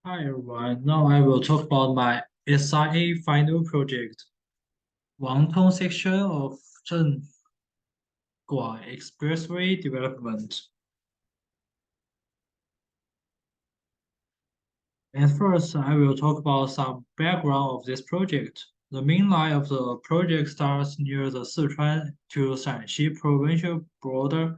Hi everyone, now I will talk about my SIA final project, Wangtong section of Zhenguan Expressway development. At first, I will talk about some background of this project. The main line of the project starts near the Sichuan to Shanxi provincial border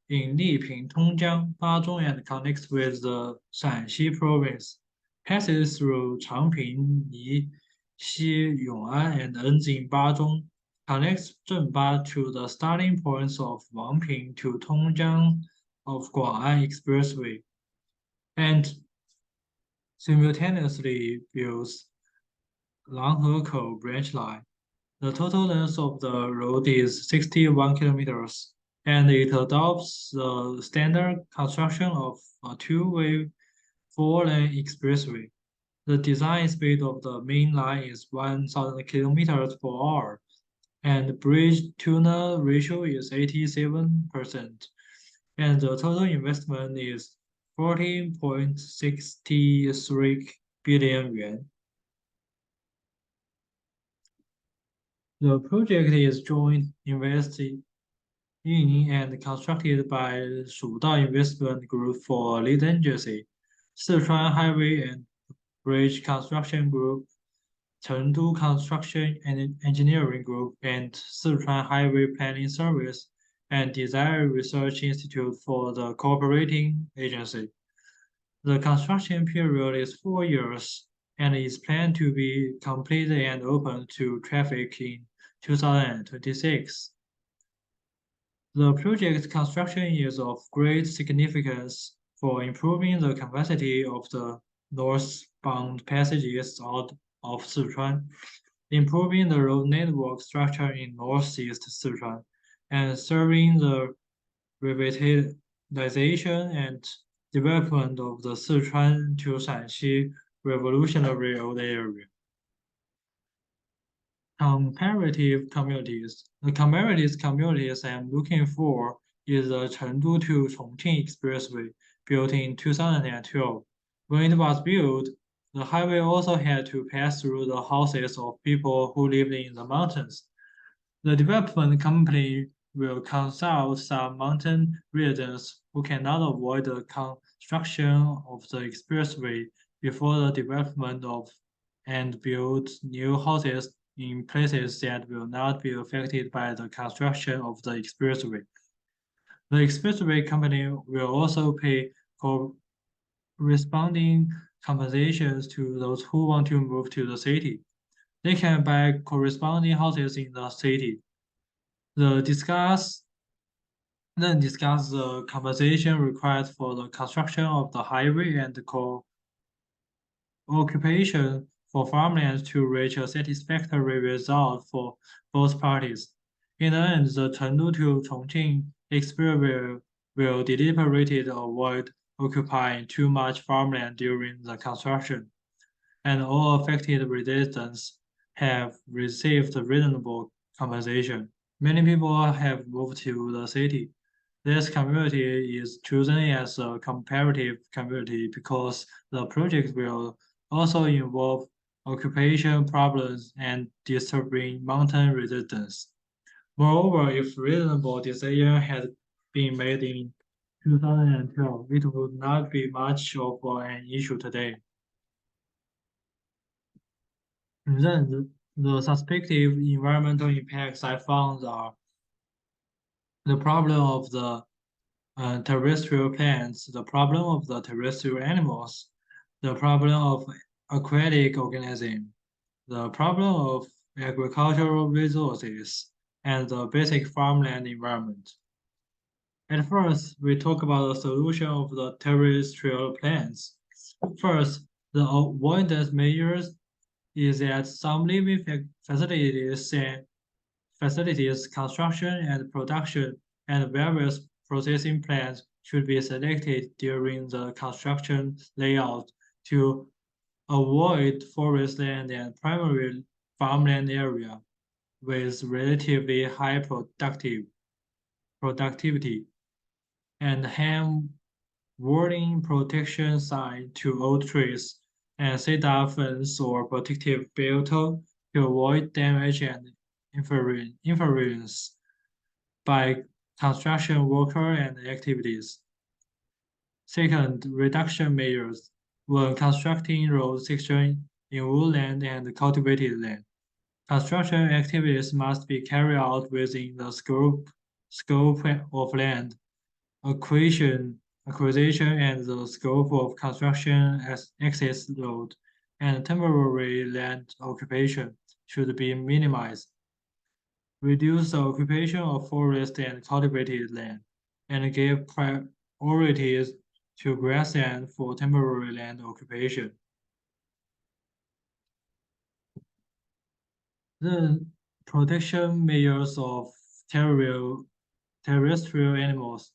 in Liping, Tongjiang, Bazhong, and connects with the Shanxi province, passes through Changping, Nixi, Yong'an, and ends in Bazhong, connects Zhenba to the starting points of Wangping to Tongjiang of Guang'an Expressway, and simultaneously builds Langhekou branch line. The total length of the road is 61 kilometers, and it adopts the standard construction of a two-way four-lane expressway. The design speed of the main line is 1,000 kilometers per hour, and the bridge-tunnel ratio is 87%, and the total investment is 14.63 billion yuan. The project is joint invested in and constructed by Shudao Investment Group for lead agency, Sichuan Highway and Bridge Construction Group, Chengdu Construction and Engineering Group, and Sichuan Highway Planning Service, and Design Research Institute for the cooperating agency. The construction period is 4 years and is planned to be completed and open to traffic in 2026. The project construction is of great significance for improving the capacity of the northbound passages out of Sichuan, improving the road network structure in northeast Sichuan, and serving the revitalization and development of the Sichuan to Shanxi revolutionary road area. Comparative communities. The comparative communities I'm looking for is the Chengdu to Chongqing Expressway, built in 2012. When it was built, the highway also had to pass through the houses of people who lived in the mountains. The development company will consult some mountain residents who cannot avoid the construction of the expressway before the development of and build new houses in places that will not be affected by the construction of the expressway. The expressway company will also pay corresponding compensations to those who want to move to the city. They can buy corresponding houses in the city. The discuss Then discuss the compensation required for the construction of the highway and the occupation for farmlands to reach a satisfactory result for both parties. In the end, the Chengdu to Chongqing expressway will deliberately avoid occupying too much farmland during the construction, and all affected residents have received reasonable compensation. Many people have moved to the city. This community is chosen as a comparative community because the project will also involve occupation problems and disturbing mountain residents. Moreover, if reasonable decision had been made in 2012, it would not be much of an issue today. Then the suspective environmental impacts I found are the problem of the terrestrial plants, the problem of the terrestrial animals, the problem of aquatic organisms, the problem of agricultural resources, and the basic farmland environment. At first, we talk about the solution of the terrestrial plants. First, the avoidance measures is that some living facilities, construction and production, and various processing plants should be selected during the construction layout to avoid forest land and primary farmland area with relatively high productivity and hang warning protection sign to old trees and set up fence or protective belt to avoid damage and interference by construction worker and activities. Second, reduction measures when constructing road sections in woodland and cultivated land. Construction activities must be carried out within the scope of land acquisition and the scope of construction as access road and temporary land occupation should be minimized. Reduce the occupation of forest and cultivated land, and give priorities to grassland for temporary land occupation. The protection measures of terrestrial animals.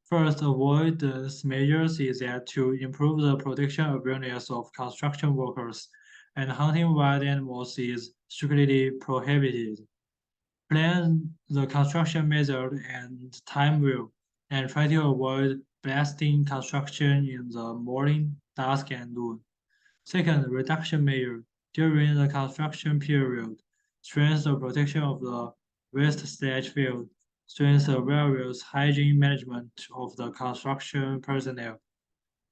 First, avoidance measures is that to improve the protection awareness of construction workers, and hunting wild animals is strictly prohibited. Plan the construction method and time well, and try to avoid blasting construction in the morning, dusk, and noon. Second, reduction measure. During the construction period, strengthen the protection of the waste stage field, strengthen the various hygiene management of the construction personnel,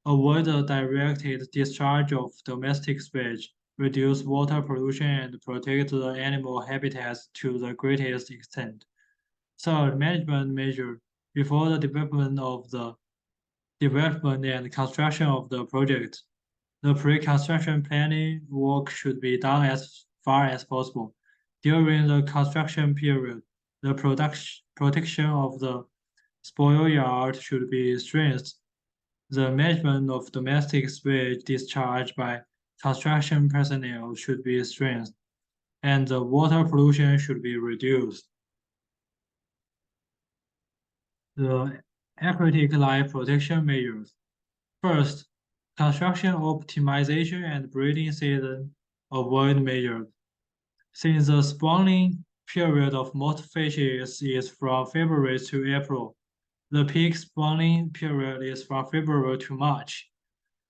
avoid the directed discharge of domestic sewage, reduce water pollution, and protect the animal habitats to the greatest extent. Third, management measure. Before the development and construction of the project, the pre-construction planning work should be done as far as possible. During the construction period, the protection of the spoil yard should be strengthened. The management of domestic sewage discharge by construction personnel should be strengthened, and the water pollution should be reduced. The aquatic life protection measures. First, construction optimization and breeding season avoid measures. Since the spawning period of most fishes is from February to April, the peak spawning period is from February to March.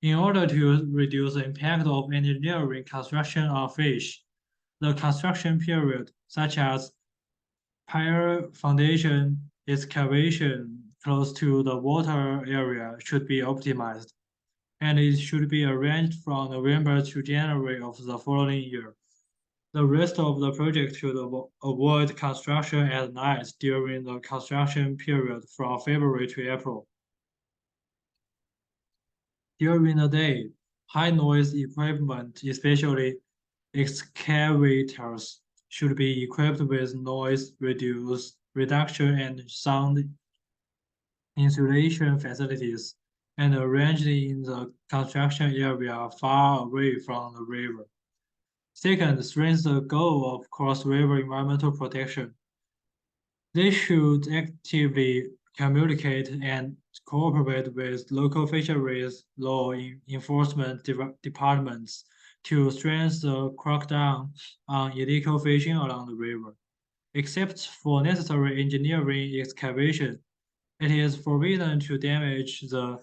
In order to reduce the impact of engineering construction on fish, the construction period, such as pier foundation excavation close to the water area, should be optimized, and it should be arranged from November to January of the following year. The rest of the project should avoid construction at night during the construction period from February to April. During the day, high noise equipment, especially excavators, should be equipped with noise reduction and sound insulation facilities and arranged in the construction area far away from the river. Second, strengthen the goal of cross-river environmental protection. They should actively communicate and cooperate with local fisheries law enforcement departments to strengthen the crackdown on illegal fishing along the river. Except for necessary engineering excavation, it is forbidden to damage the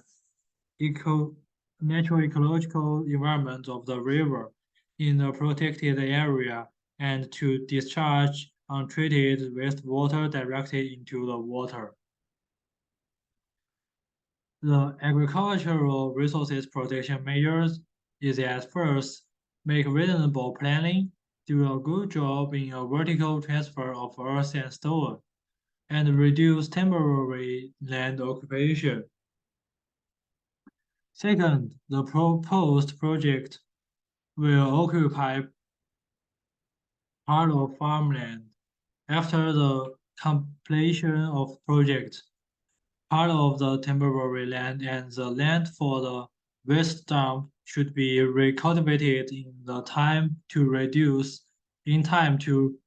eco natural ecological environment of the river in the protected area and to discharge untreated wastewater directly into the water. The agricultural resources protection measures is at first make reasonable planning, do a good job in a vertical transfer of earth and stone, and reduce temporary land occupation. Second, the proposed project will occupy part of farmland. After the completion of project, part of the temporary land and the land for the waste dump should be recultivated in time to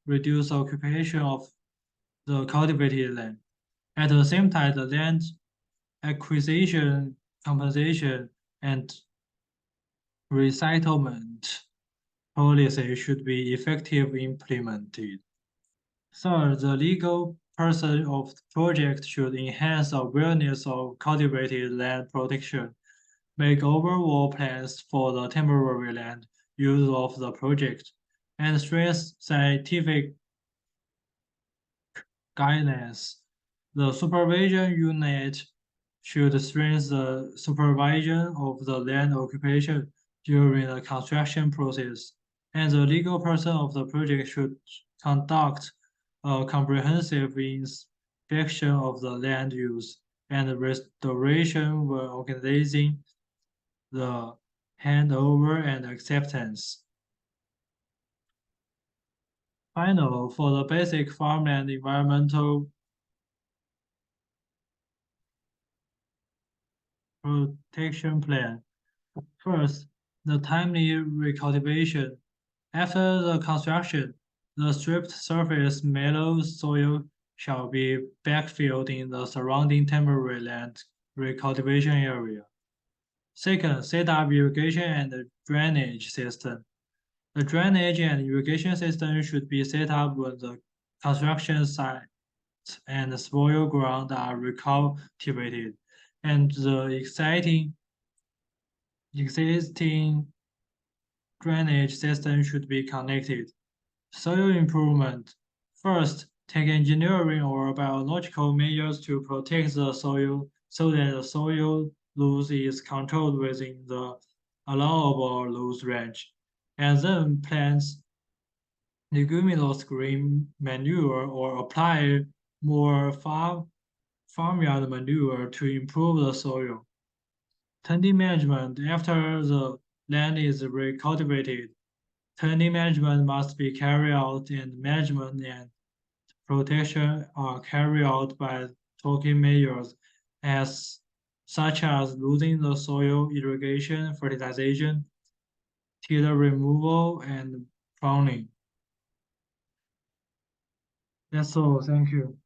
reduce occupation of the cultivated land. At the same time, the land acquisition, compensation, and resettlement policy should be effectively implemented. Third, the legal person of the project should enhance awareness of cultivated land protection make overall plans for the temporary land use of the project, and stress scientific guidance. The supervision unit should strengthen the supervision of the land occupation during the construction process, and the legal person of the project should conduct a comprehensive inspection of the land use and restoration when organizing the handover and acceptance. Final, for the basic farmland environmental protection plan. First, the timely recultivation. After the construction, the stripped surface mellow soil shall be backfilled in the surrounding temporary land recultivation area. Second, set up irrigation and drainage system. The drainage and irrigation system should be set up when the construction site and soil ground are recultivated, and the existing drainage system should be connected. Soil improvement. First, take engineering or biological measures to protect the soil so that the soil loss is controlled within the allowable loss range. And then plant leguminous green manure or apply more farmyard manure to improve the soil. Tendy management. After the land is recultivated, tendy management must be carried out, and management and protection are carried out by token measures as such as losing the soil, irrigation, fertilization, tiller removal, and pruning. That's all. Thank you.